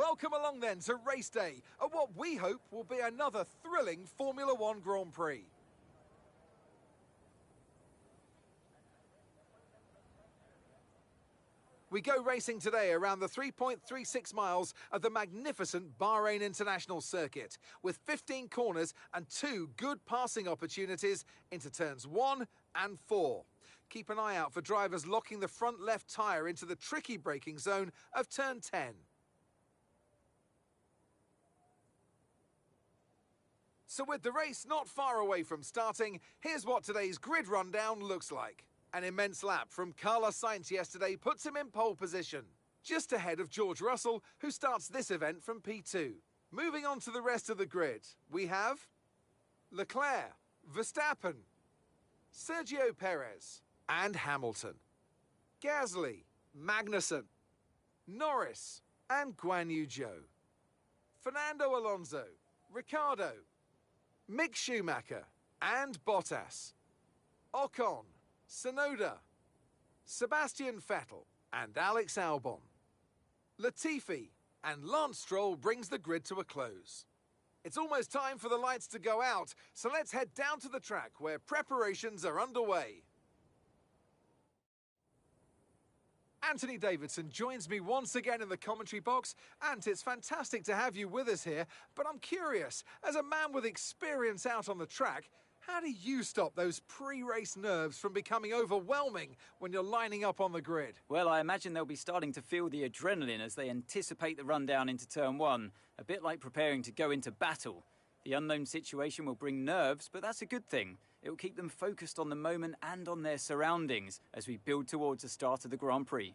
Welcome along then to race day at what we hope will be another thrilling Formula One Grand Prix. We go racing today around the 3.36 miles of the magnificent Bahrain International Circuit, with 15 corners and 2 good passing opportunities into turns 1 and 4. Keep an eye out for drivers locking the front left tyre into the tricky braking zone of turn 10. So with the race not far away from starting, here's what today's grid rundown looks like. An immense lap from Carlos Sainz yesterday puts him in pole position, just ahead of George Russell, who starts this event from P2. Moving on to the rest of the grid, we have Leclerc, Verstappen, Sergio Perez and Hamilton, Gasly, Magnussen, Norris and Guan Yu Zhou, Fernando Alonso, Ricciardo, Mick Schumacher and Bottas, Ocon, Tsunoda, Sebastian Vettel and Alex Albon, Latifi and Lance Stroll brings the grid to a close. It's almost time for the lights to go out, so let's head down to the track where preparations are underway. Anthony Davidson joins me once again in the commentary box. Ant, it's fantastic to have you with us here, but I'm curious, as a man with experience out on the track, how do you stop those pre-race nerves from becoming overwhelming when you're lining up on the grid? Well, I imagine they'll be starting to feel the adrenaline as they anticipate the rundown into turn 1, a bit like preparing to go into battle. The unknown situation will bring nerves, but that's a good thing. It will keep them focused on the moment and on their surroundings as we build towards the start of the Grand Prix.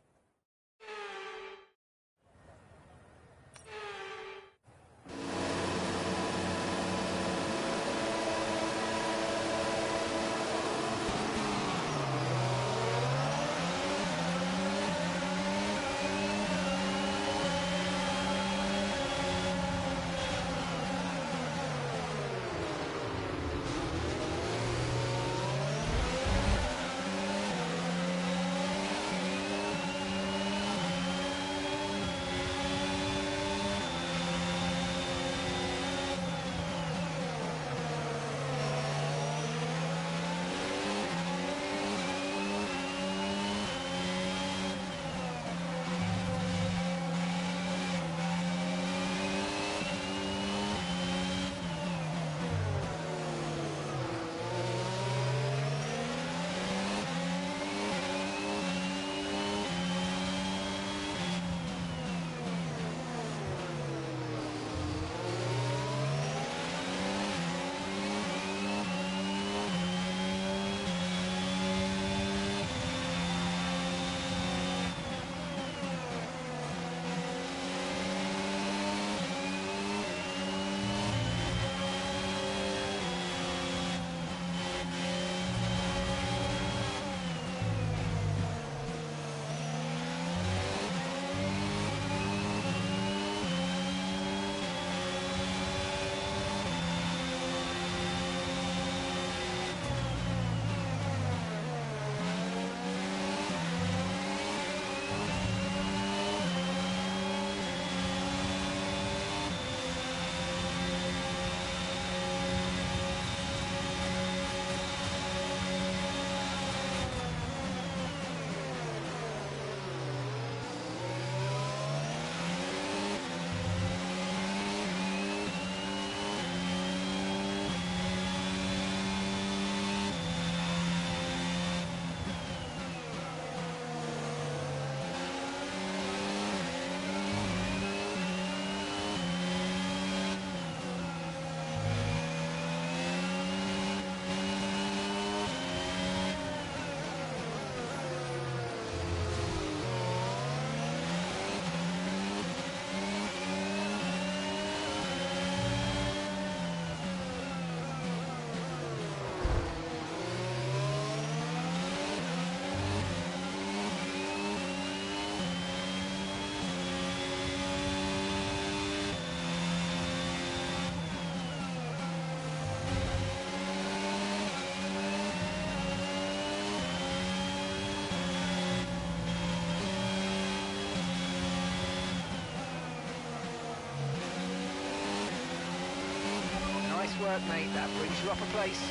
work, mate. That brings you up a place.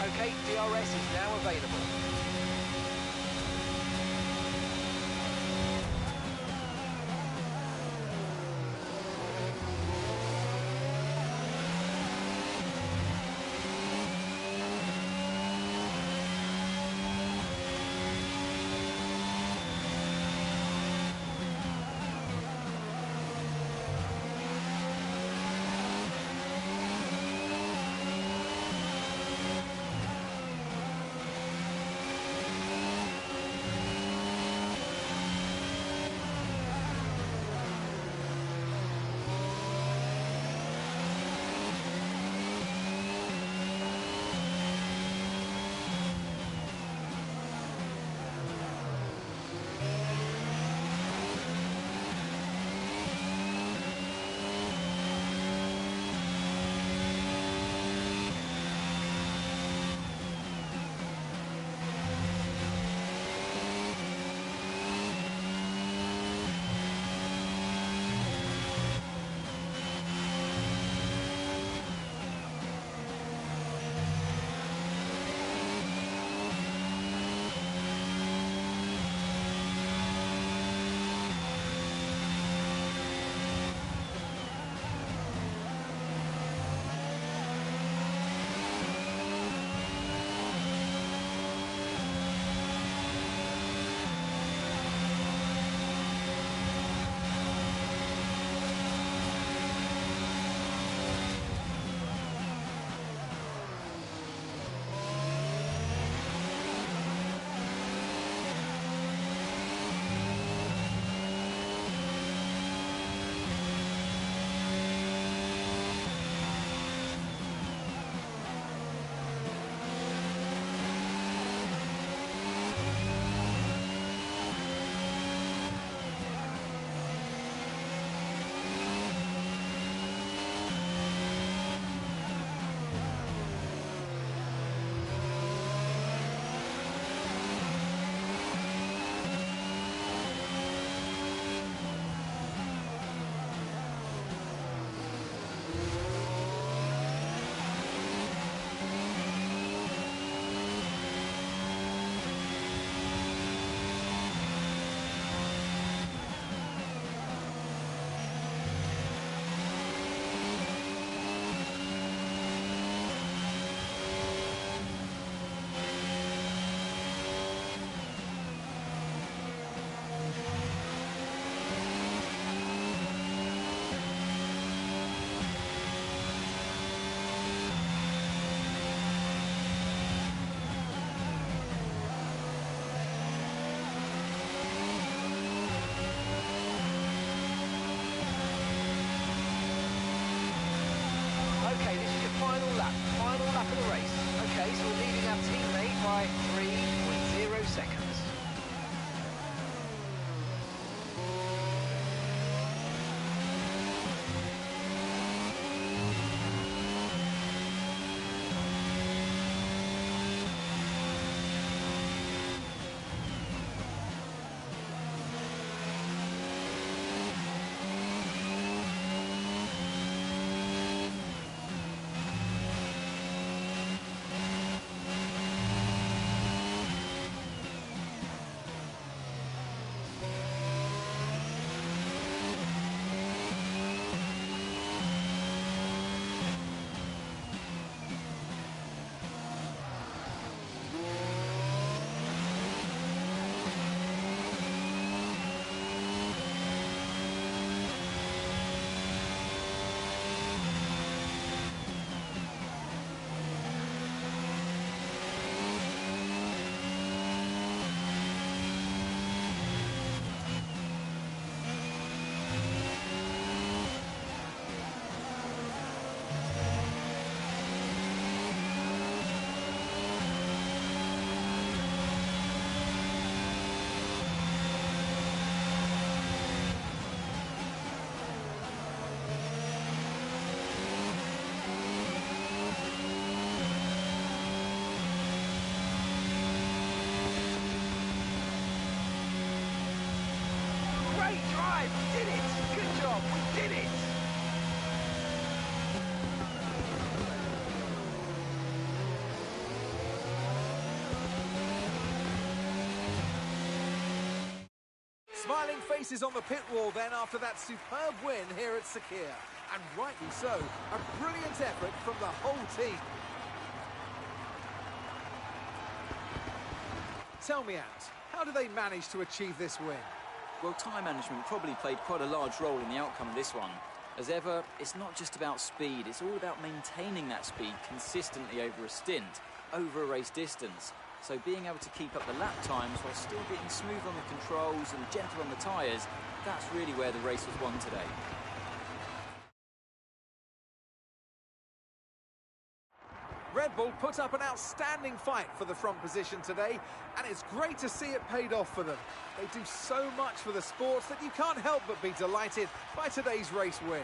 Okay, DRS is now available. faces on the pit wall then after that superb win here at Sakhir. And rightly so, a brilliant effort from the whole team. Tell me, Ant, how do they manage to achieve this win? Well, time management probably played quite a large role in the outcome of this one. As ever, it's not just about speed, it's all about maintaining that speed consistently over a stint, over a race distance. So being able to keep up the lap times while still being smooth on the controls and gentle on the tyres, that's really where the race was won today. Red Bull put up an outstanding fight for the front position today, and it's great to see it paid off for them. They do so much for the sport that you can't help but be delighted by today's race win.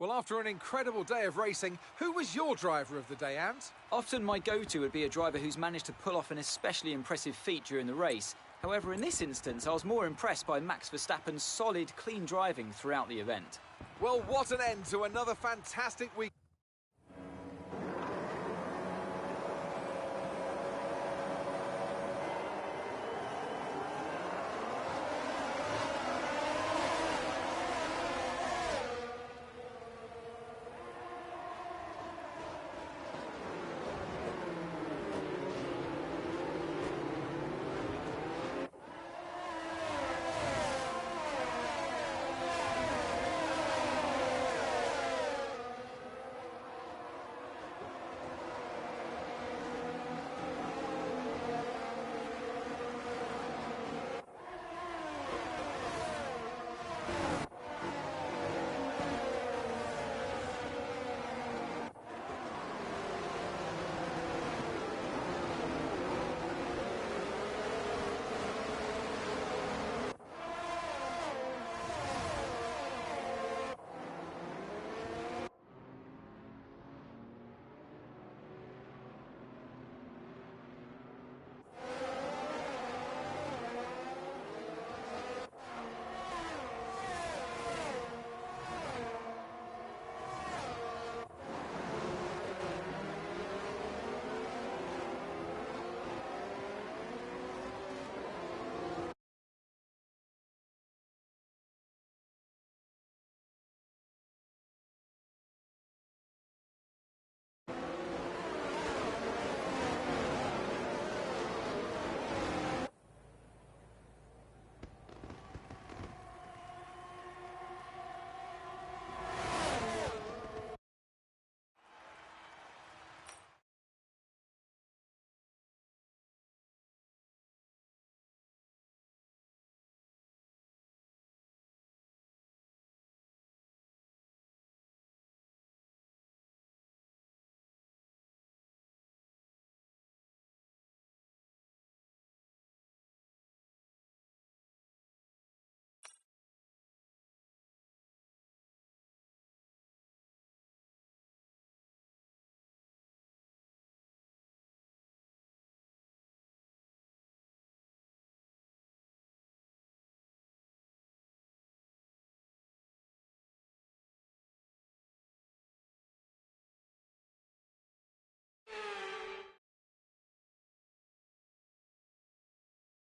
Well, after an incredible day of racing, who was your driver of the day, Ant? Often my go-to would be a driver who's managed to pull off an especially impressive feat during the race. However, in this instance, I was more impressed by Max Verstappen's solid, clean driving throughout the event. Well, what an end to another fantastic week.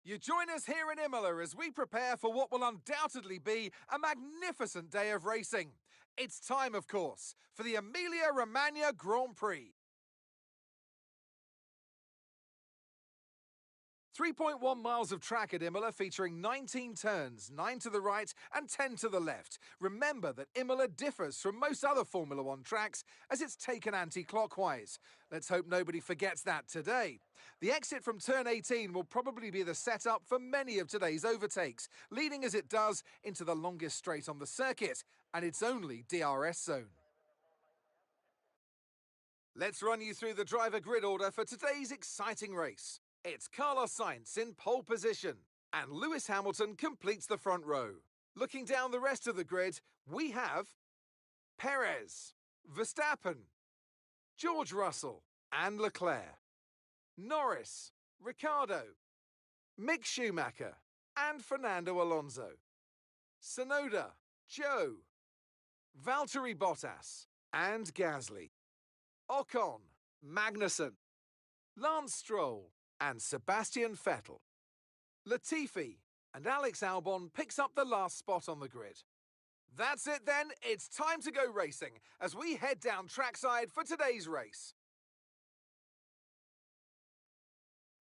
You join us here in Imola as we prepare for what will undoubtedly be a magnificent day of racing. It's time, of course, for the Emilia-Romagna Grand Prix. 3.1 miles of track at Imola featuring 19 turns, 9 to the right and 10 to the left. Remember that Imola differs from most other Formula One tracks as it's taken anti-clockwise. Let's hope nobody forgets that today. The exit from turn 18 will probably be the setup for many of today's overtakes, leading as it does into the longest straight on the circuit and its only DRS zone. Let's run you through the driver grid order for today's exciting race. It's Carlos Sainz in pole position, and Lewis Hamilton completes the front row. Looking down the rest of the grid, we have Perez, Verstappen, George Russell and Leclerc, Norris, Ricciardo, Mick Schumacher and Fernando Alonso, Tsunoda, Joe, Valtteri Bottas and Gasly, Ocon, Magnussen, Lance Stroll and Sebastian Vettel. Latifi and Alex Albon picks up the last spot on the grid. That's it then, it's time to go racing as we head down trackside for today's race.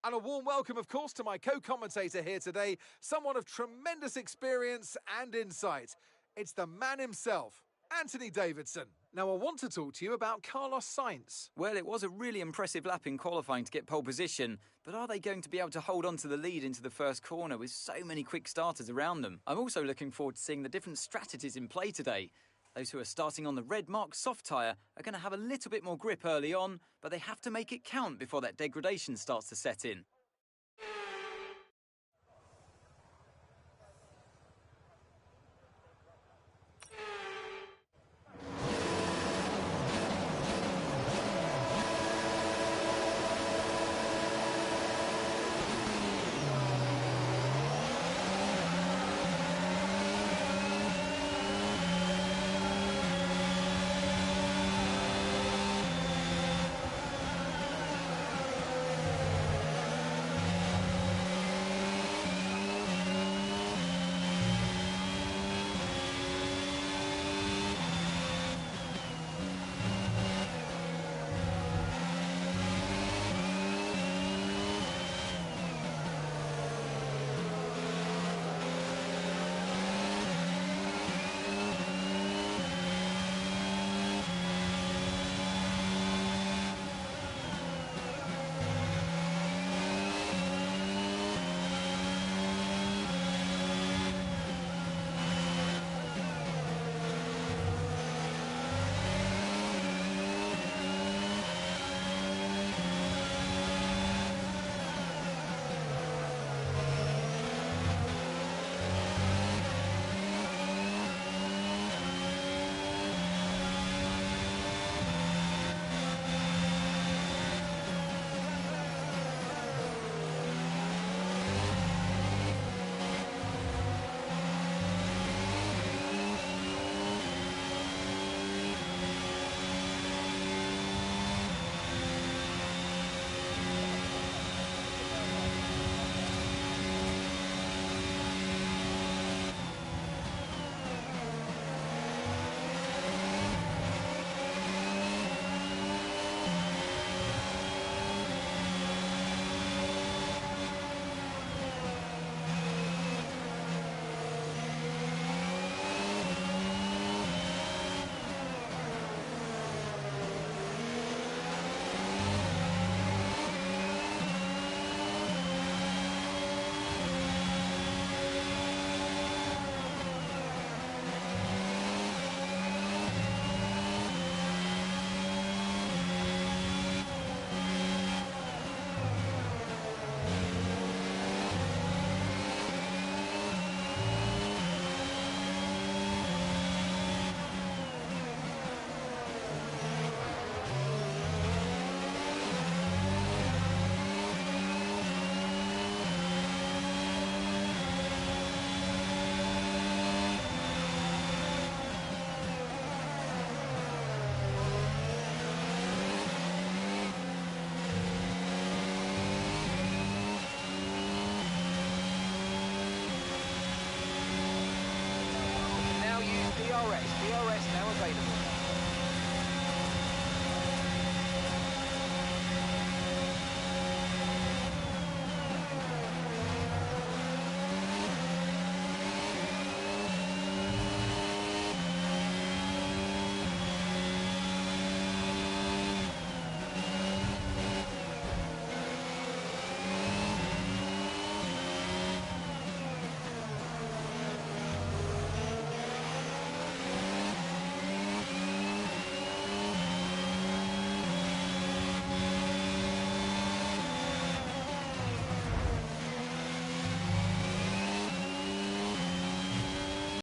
And a warm welcome, of course, to my co-commentator here today, someone of tremendous experience and insight. It's the man himself, Anthony Davidson. Now, I want to talk to you about Carlos Sainz. Well, it was a really impressive lap in qualifying to get pole position, but are they going to be able to hold on to the lead into the first corner with so many quick starters around them? I'm also looking forward to seeing the different strategies in play today. Those who are starting on the red mark soft tyre are going to have a little bit more grip early on, but they have to make it count before that degradation starts to set in. DRS now available.